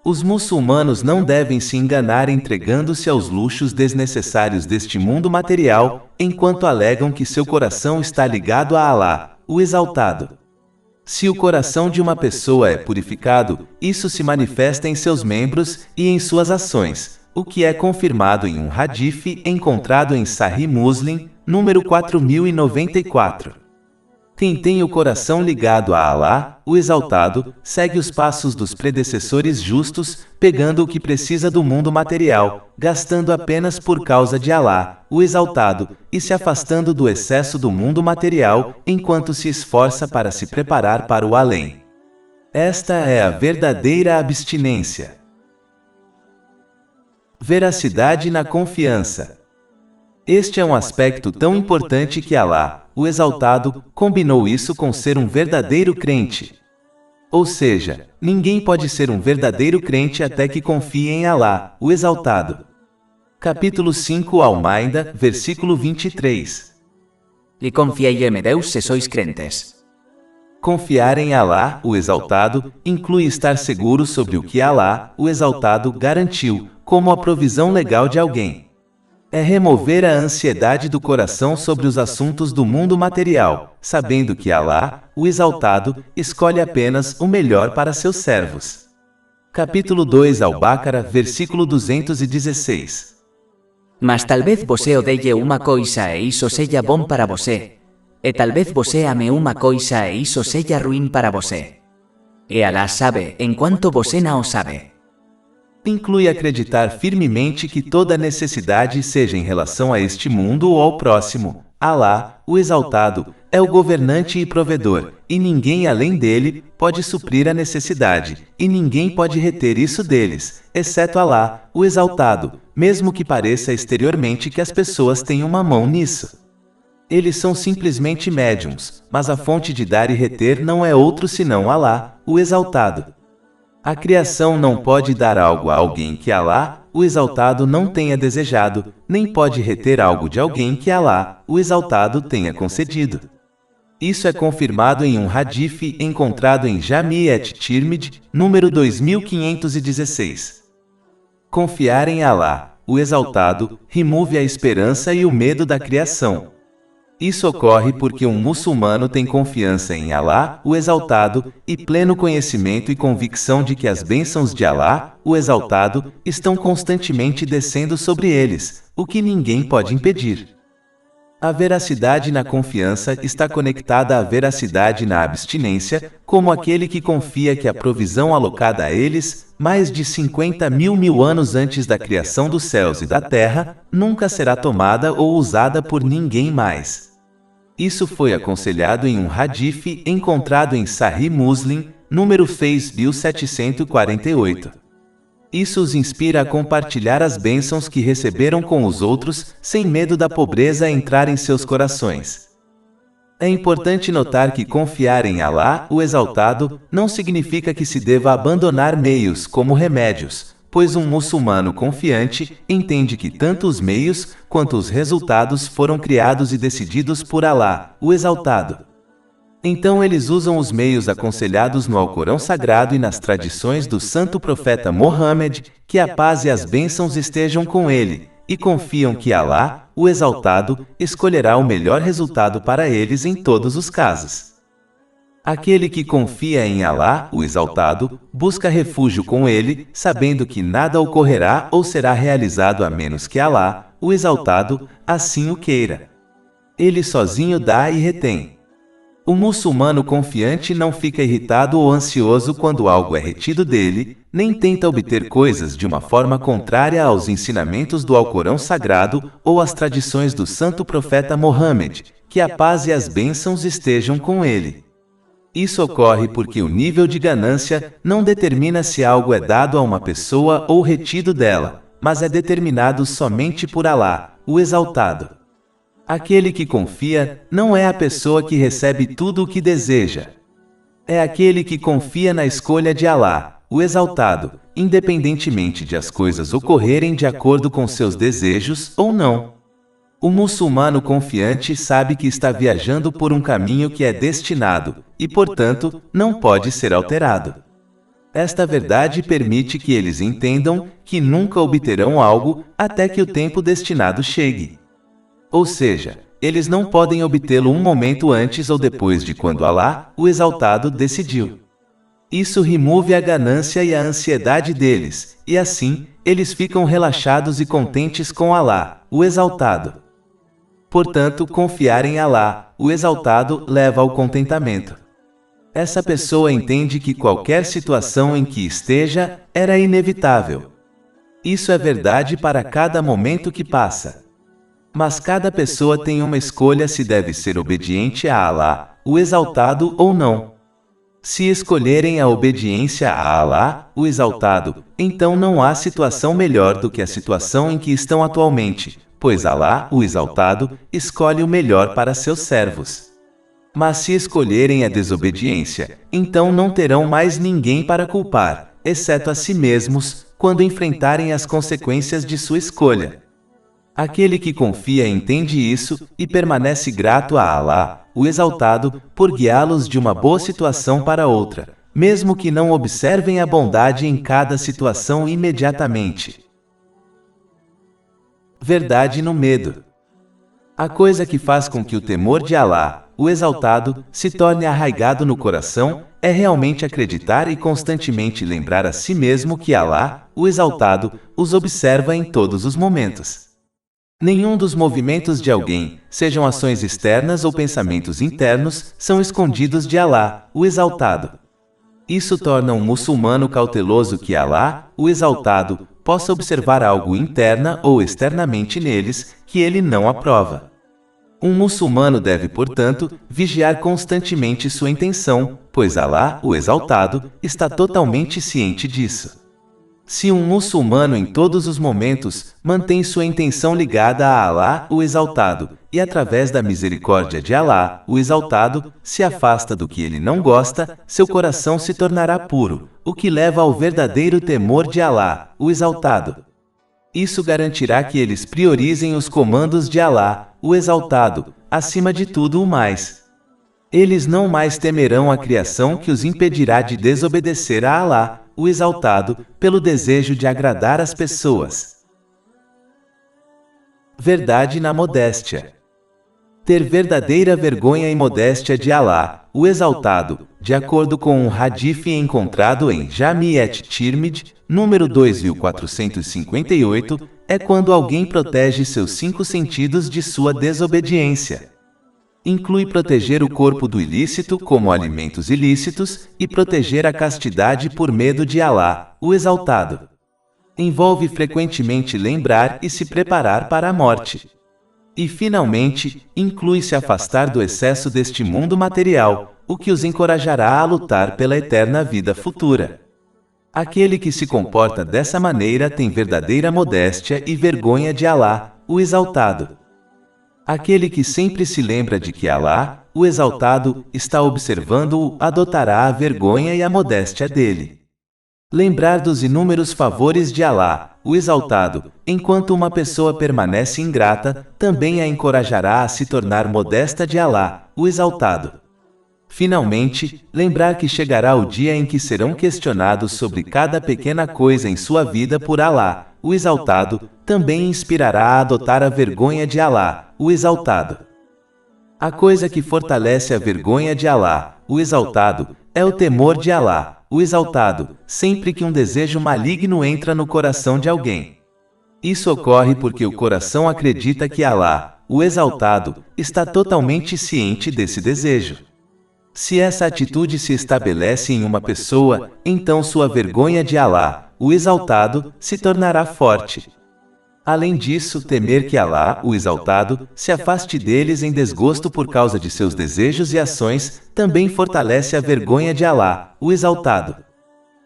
Os muçulmanos não devem se enganar entregando-se aos luxos desnecessários deste mundo material, enquanto alegam que seu coração está ligado a Alá, o Exaltado. Se o coração de uma pessoa é purificado, isso se manifesta em seus membros e em suas ações, o que é confirmado em um hadith encontrado em Sahih Muslim, número 4094. Quem tem o coração ligado a Alá, o Exaltado, segue os passos dos predecessores justos, pegando o que precisa do mundo material, gastando apenas por causa de Alá, o Exaltado, e se afastando do excesso do mundo material, enquanto se esforça para se preparar para o além. Esta é a verdadeira abstinência. Veracidade na confiança. Este é um aspecto tão importante que Alá, o Exaltado, combinou isso com ser um verdadeiro crente. Ou seja, ninguém pode ser um verdadeiro crente até que confie em Alá, o Exaltado. Capítulo 5 Al-Maida, versículo 23. E confiai en Deus se sois crentes. Confiar em Alá, o Exaltado, inclui estar seguro sobre o que Alá, o Exaltado, garantiu, como a provisão legal de alguém. É remover a ansiedade do coração sobre os assuntos do mundo material, sabendo que Alá, o Exaltado, escolhe apenas o melhor para seus servos. Capítulo 2 Al-Baqara, versículo 216. Mas talvez você odeie uma coisa e isso seja bom para você. E talvez você ame uma coisa e isso seja ruim para você. E Alá sabe, enquanto você não sabe. Inclui acreditar firmemente que toda necessidade seja em relação a este mundo ou ao próximo. Alá, o Exaltado, é o governante e provedor, e ninguém além dele pode suprir a necessidade, e ninguém pode reter isso deles, exceto Alá, o Exaltado, mesmo que pareça exteriormente que as pessoas têm uma mão nisso. Eles são simplesmente médiums, mas a fonte de dar e reter não é outro senão Alá, o Exaltado. A criação não pode dar algo a alguém que Alá, o Exaltado, não tenha desejado, nem pode reter algo de alguém que Alá, o Exaltado, tenha concedido. Isso é confirmado em um hadith encontrado em Jami' at-Tirmidhi, número 2516. Confiar em Alá, o Exaltado, remove a esperança e o medo da criação. Isso ocorre porque um muçulmano tem confiança em Alá, o Exaltado, e pleno conhecimento e convicção de que as bênçãos de Alá, o Exaltado, estão constantemente descendo sobre eles, o que ninguém pode impedir. A veracidade na confiança está conectada à veracidade na abstinência, como aquele que confia que a provisão alocada a eles, mais de 50.000 anos antes da criação dos céus e da terra, nunca será tomada ou usada por ninguém mais. Isso foi aconselhado em um hadith encontrado em Sahih Muslim, número 6748. Isso os inspira a compartilhar as bênçãos que receberam com os outros, sem medo da pobreza entrar em seus corações. É importante notar que confiar em Alá, o Exaltado, não significa que se deva abandonar meios como remédios, pois um muçulmano confiante entende que tanto os meios quanto os resultados foram criados e decididos por Alá, o Exaltado. Então eles usam os meios aconselhados no Alcorão Sagrado e nas tradições do santo profeta Mohammed, que a paz e as bênçãos estejam com ele, e confiam que Alá, o Exaltado, escolherá o melhor resultado para eles em todos os casos. Aquele que confia em Alá, o Exaltado, busca refúgio com ele, sabendo que nada ocorrerá ou será realizado a menos que Alá, o Exaltado, assim o queira. Ele sozinho dá e retém. O muçulmano confiante não fica irritado ou ansioso quando algo é retido dele, nem tenta obter coisas de uma forma contrária aos ensinamentos do Alcorão Sagrado ou às tradições do santo profeta Mohammed, que a paz e as bênçãos estejam com ele. Isso ocorre porque o nível de ganância não determina se algo é dado a uma pessoa ou retido dela, mas é determinado somente por Alá, o Exaltado. Aquele que confia não é a pessoa que recebe tudo o que deseja. É aquele que confia na escolha de Alá, o Exaltado, independentemente de as coisas ocorrerem de acordo com seus desejos ou não. O muçulmano confiante sabe que está viajando por um caminho que é destinado, e portanto, não pode ser alterado. Esta verdade permite que eles entendam que nunca obterão algo até que o tempo destinado chegue. Ou seja, eles não podem obtê-lo um momento antes ou depois de quando Alá, o Exaltado, decidiu. Isso remove a ganância e a ansiedade deles, e assim, eles ficam relaxados e contentes com Alá, o Exaltado. Portanto, confiar em Alá, o Exaltado, leva ao contentamento. Essa pessoa entende que qualquer situação em que esteja, era inevitável. Isso é verdade para cada momento que passa. Mas cada pessoa tem uma escolha se deve ser obediente a Alá, o Exaltado, ou não. Se escolherem a obediência a Alá, o Exaltado, então não há situação melhor do que a situação em que estão atualmente, pois Alá, o Exaltado, escolhe o melhor para seus servos. Mas se escolherem a desobediência, então não terão mais ninguém para culpar, exceto a si mesmos, quando enfrentarem as consequências de sua escolha. Aquele que confia entende isso e permanece grato a Alá, o Exaltado, por guiá-los de uma boa situação para outra, mesmo que não observem a bondade em cada situação imediatamente. Verdade no medo. A coisa que faz com que o temor de Alá, o Exaltado, se torne arraigado no coração, é realmente acreditar e constantemente lembrar a si mesmo que Alá, o Exaltado, os observa em todos os momentos. Nenhum dos movimentos de alguém, sejam ações externas ou pensamentos internos, são escondidos de Alá, o Exaltado. Isso torna um muçulmano cauteloso que Alá, o Exaltado, possa observar algo interna ou externamente neles, que ele não aprova. Um muçulmano deve, portanto, vigiar constantemente sua intenção, pois Alá, o Exaltado, está totalmente ciente disso. Se um muçulmano em todos os momentos mantém sua intenção ligada a Alá, o Exaltado, e através da misericórdia de Alá, o Exaltado, se afasta do que ele não gosta, seu coração se tornará puro, o que leva ao verdadeiro temor de Alá, o Exaltado. Isso garantirá que eles priorizem os comandos de Alá, o Exaltado, acima de tudo o mais. Eles não mais temerão a criação que os impedirá de desobedecer a Alá, o Exaltado, pelo desejo de agradar as pessoas. Verdade na modéstia. Ter verdadeira vergonha e modéstia de Alá, o Exaltado, de acordo com um hadith encontrado em Jami' et-Tirmidhi, número 2458, é quando alguém protege seus 5 sentidos de sua desobediência. Inclui proteger o corpo do ilícito, como alimentos ilícitos, e proteger a castidade por medo de Alá, o Exaltado. Envolve frequentemente lembrar e se preparar para a morte. E, finalmente, inclui se afastar do excesso deste mundo material, o que os encorajará a lutar pela eterna vida futura. Aquele que se comporta dessa maneira tem verdadeira modéstia e vergonha de Alá, o Exaltado. Aquele que sempre se lembra de que Alá, o Exaltado, está observando-o, adotará a vergonha e a modéstia dele. Lembrar dos inúmeros favores de Alá, o Exaltado, enquanto uma pessoa permanece ingrata, também a encorajará a se tornar modesta de Alá, o Exaltado. Finalmente, lembrar que chegará o dia em que serão questionados sobre cada pequena coisa em sua vida por Alá, o Exaltado, também inspirará a adotar a vergonha de Alá, o Exaltado. A coisa que fortalece a vergonha de Alá, o Exaltado, é o temor de Alá, o Exaltado, sempre que um desejo maligno entra no coração de alguém. Isso ocorre porque o coração acredita que Alá, o Exaltado, está totalmente ciente desse desejo. Se essa atitude se estabelece em uma pessoa, então sua vergonha de Alá, o Exaltado, se tornará forte. Além disso, temer que Alá, o Exaltado, se afaste deles em desgosto por causa de seus desejos e ações, também fortalece a vergonha de Alá, o Exaltado.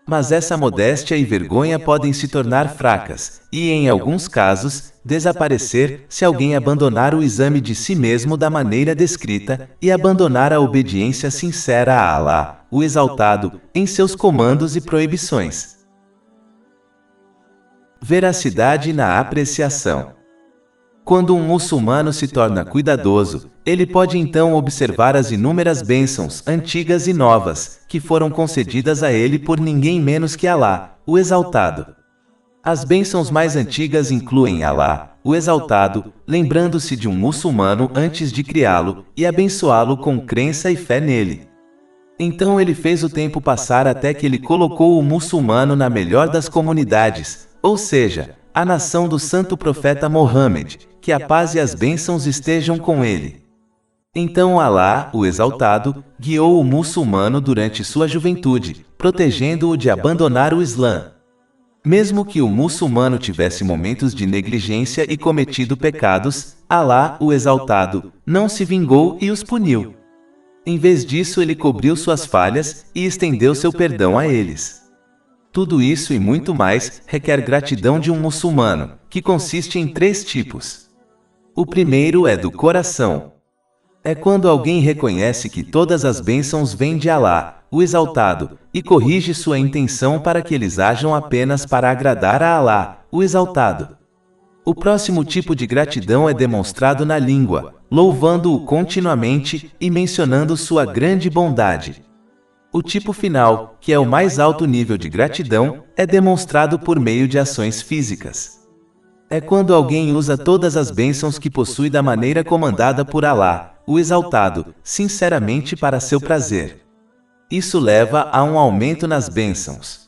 Mas essa modéstia e vergonha podem se tornar fracas, e, em alguns casos, desaparecer se alguém abandonar o exame de si mesmo da maneira descrita e abandonar a obediência sincera a Alá, o Exaltado, em seus comandos e proibições. Veracidade na apreciação. Quando um muçulmano se torna cuidadoso, ele pode então observar as inúmeras bênçãos, antigas e novas, que foram concedidas a ele por ninguém menos que Alá, o Exaltado. As bênçãos mais antigas incluem Alá, o Exaltado, lembrando-se de um muçulmano antes de criá-lo, e abençoá-lo com crença e fé nele. Então ele fez o tempo passar até que ele colocou o muçulmano na melhor das comunidades, ou seja, a nação do santo profeta Mohammed, que a paz e as bênçãos estejam com ele. Então Alá, o Exaltado, guiou o muçulmano durante sua juventude, protegendo-o de abandonar o Islã. Mesmo que o muçulmano tivesse momentos de negligência e cometido pecados, Alá, o Exaltado, não se vingou e os puniu. Em vez disso, ele cobriu suas falhas e estendeu seu perdão a eles. Tudo isso e muito mais requer gratidão de um muçulmano, que consiste em 3 tipos. O primeiro é do coração. É quando alguém reconhece que todas as bênçãos vêm de Alá, o Exaltado, e corrige sua intenção para que eles ajam apenas para agradar a Alá, o Exaltado. O próximo tipo de gratidão é demonstrado na língua, louvando-o continuamente e mencionando sua grande bondade. O tipo final, que é o mais alto nível de gratidão, é demonstrado por meio de ações físicas. É quando alguém usa todas as bênçãos que possui da maneira comandada por Alá, o Exaltado, sinceramente para seu prazer. Isso leva a um aumento nas bênçãos.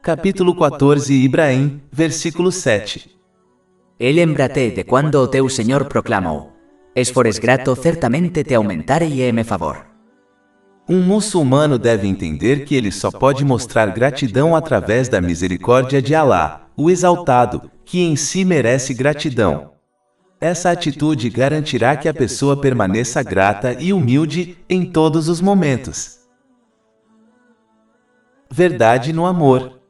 Capítulo 14 Ibrahim, versículo 7. E lembrate de quando o teu Senhor proclamou: "Es fores grato, certamente te aumentarei me favor." Um muçulmano deve entender que ele só pode mostrar gratidão através da misericórdia de Alá, o Exaltado, que em si merece gratidão. Essa atitude garantirá que a pessoa permaneça grata e humilde em todos os momentos. Verdade no amor.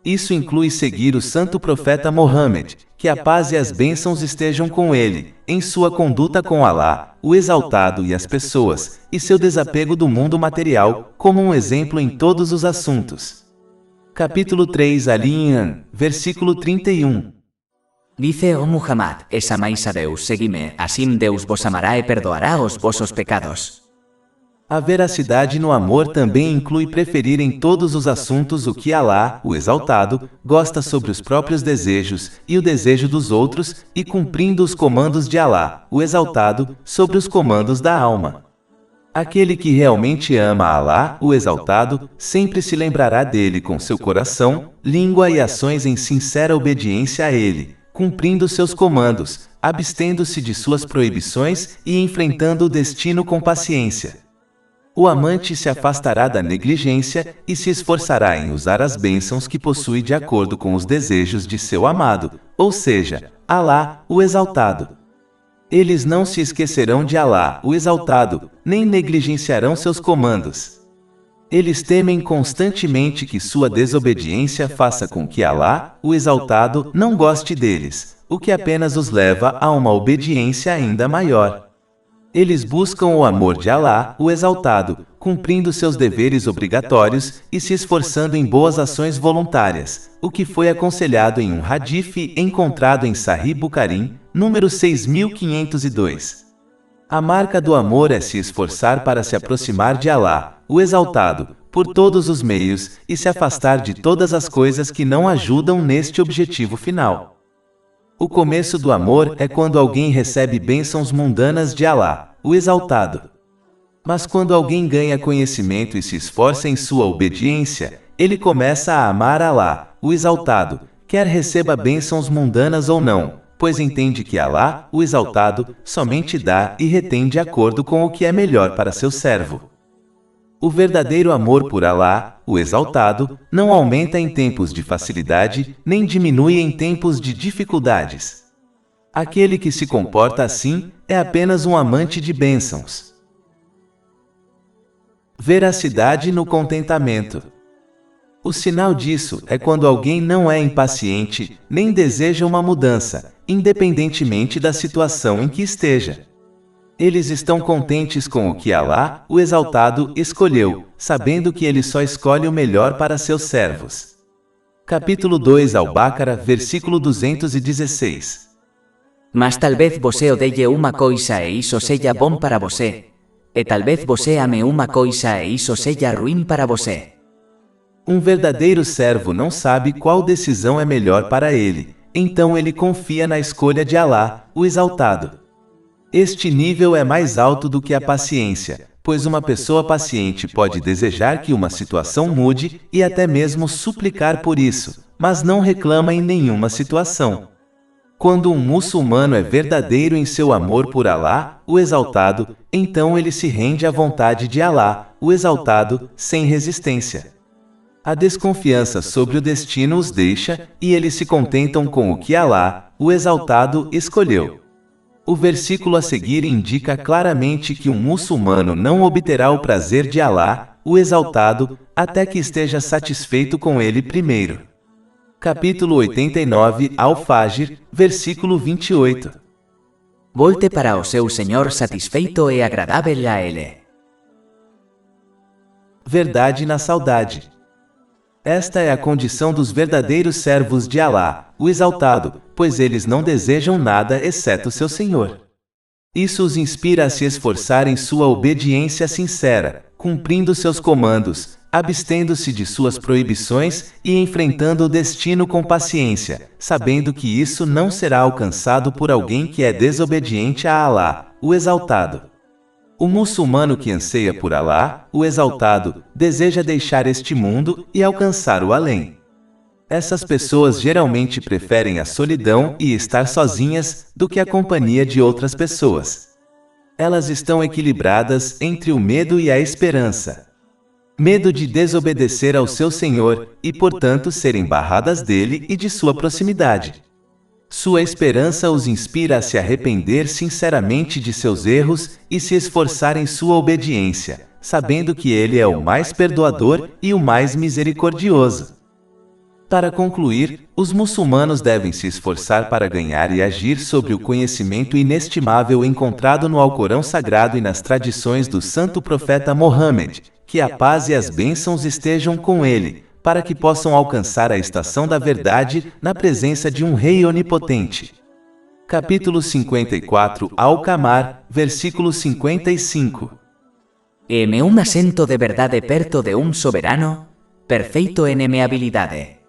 Isso inclui seguir o santo profeta Mohammed, que a paz e as bênçãos estejam com ele, em sua conduta com Alá, o Exaltado e as pessoas, e seu desapego do mundo material, como um exemplo em todos os assuntos. Capítulo 3 Ali-Imran, versículo 31. Dice: "Oh Muhammad, es amáis a Deus, seguime, assim Deus vos amará e perdoará os vossos pecados." A veracidade no amor também inclui preferir em todos os assuntos o que Alá, o Exaltado, gosta sobre os próprios desejos e o desejo dos outros, e cumprindo os comandos de Alá, o Exaltado, sobre os comandos da alma. Aquele que realmente ama Alá, o Exaltado, sempre se lembrará dele com seu coração, língua e ações em sincera obediência a ele, cumprindo seus comandos, abstendo-se de suas proibições e enfrentando o destino com paciência. O amante se afastará da negligência e se esforçará em usar as bênçãos que possui de acordo com os desejos de seu amado, ou seja, Alá, o Exaltado. Eles não se esquecerão de Alá, o Exaltado, nem negligenciarão seus comandos. Eles temem constantemente que sua desobediência faça com que Alá, o Exaltado, não goste deles, o que apenas os leva a uma obediência ainda maior. Eles buscam o amor de Alá, o Exaltado, cumprindo seus deveres obrigatórios e se esforçando em boas ações voluntárias, o que foi aconselhado em um hadith encontrado em Sahih Bukhari, número 6502. A marca do amor é se esforçar para se aproximar de Alá, o Exaltado, por todos os meios, e se afastar de todas as coisas que não ajudam neste objetivo final. O começo do amor é quando alguém recebe bênçãos mundanas de Alá, o Exaltado. Mas quando alguém ganha conhecimento e se esforça em sua obediência, ele começa a amar Alá, o Exaltado, quer receba bênçãos mundanas ou não, pois entende que Alá, o Exaltado, somente dá e retém de acordo com o que é melhor para seu servo. O verdadeiro amor por Alá, o Exaltado, não aumenta em tempos de facilidade, nem diminui em tempos de dificuldades. Aquele que se comporta assim é apenas um amante de bênçãos. Veracidade no contentamento. O sinal disso é quando alguém não é impaciente, nem deseja uma mudança, independentemente da situação em que esteja. Eles estão contentes com o que Alá, o Exaltado, escolheu, sabendo que ele só escolhe o melhor para seus servos. Capítulo 2 Al-Baqarah, versículo 216. Mas talvez você odeie uma coisa e isso seja bom para você, e talvez você ame uma coisa e isso seja ruim para você. Um verdadeiro servo não sabe qual decisão é melhor para ele, então ele confia na escolha de Alá, o Exaltado. Este nível é mais alto do que a paciência, pois uma pessoa paciente pode desejar que uma situação mude e até mesmo suplicar por isso, mas não reclama em nenhuma situação. Quando um muçulmano é verdadeiro em seu amor por Alá, o Exaltado, então ele se rende à vontade de Alá, o Exaltado, sem resistência. A desconfiança sobre o destino os deixa, e eles se contentam com o que Alá, o Exaltado, escolheu. O versículo a seguir indica claramente que um muçulmano não obterá o prazer de Alá, o Exaltado, até que esteja satisfeito com ele primeiro. Capítulo 89, Al-Fajr, versículo 28. Volte para o seu Senhor satisfeito e agradável a Ele. Verdade na saudade. Esta é a condição dos verdadeiros servos de Alá, o Exaltado, pois eles não desejam nada exceto seu Senhor. Isso os inspira a se esforçar em sua obediência sincera, cumprindo seus comandos, abstendo-se de suas proibições e enfrentando o destino com paciência, sabendo que isso não será alcançado por alguém que é desobediente a Alá, o Exaltado. O muçulmano que anseia por Alá, o Exaltado, deseja deixar este mundo e alcançar o além. Essas pessoas geralmente preferem a solidão e estar sozinhas do que a companhia de outras pessoas. Elas estão equilibradas entre o medo e a esperança. Medo de desobedecer ao seu Senhor e, portanto, serem barradas dele e de sua proximidade. Sua esperança os inspira a se arrepender sinceramente de seus erros e se esforçar em sua obediência, sabendo que ele é o mais perdoador e o mais misericordioso. Para concluir, os muçulmanos devem se esforçar para ganhar e agir sobre o conhecimento inestimável encontrado no Alcorão Sagrado e nas tradições do Santo Profeta Mohammed, que a paz e as bênçãos estejam com ele, para que possam alcançar a estação da verdade na presença de um Rei onipotente. Capítulo 54, Al-Qamar, versículo 55. Eme un assento de verdade perto de um soberano, perfeito en emeabilidade.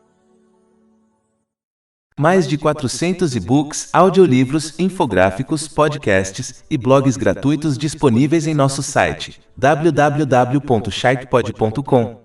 Mais de 400 e-books, audiolivros, infográficos, podcasts e blogs gratuitos disponíveis em nosso site www.sharkpod.com.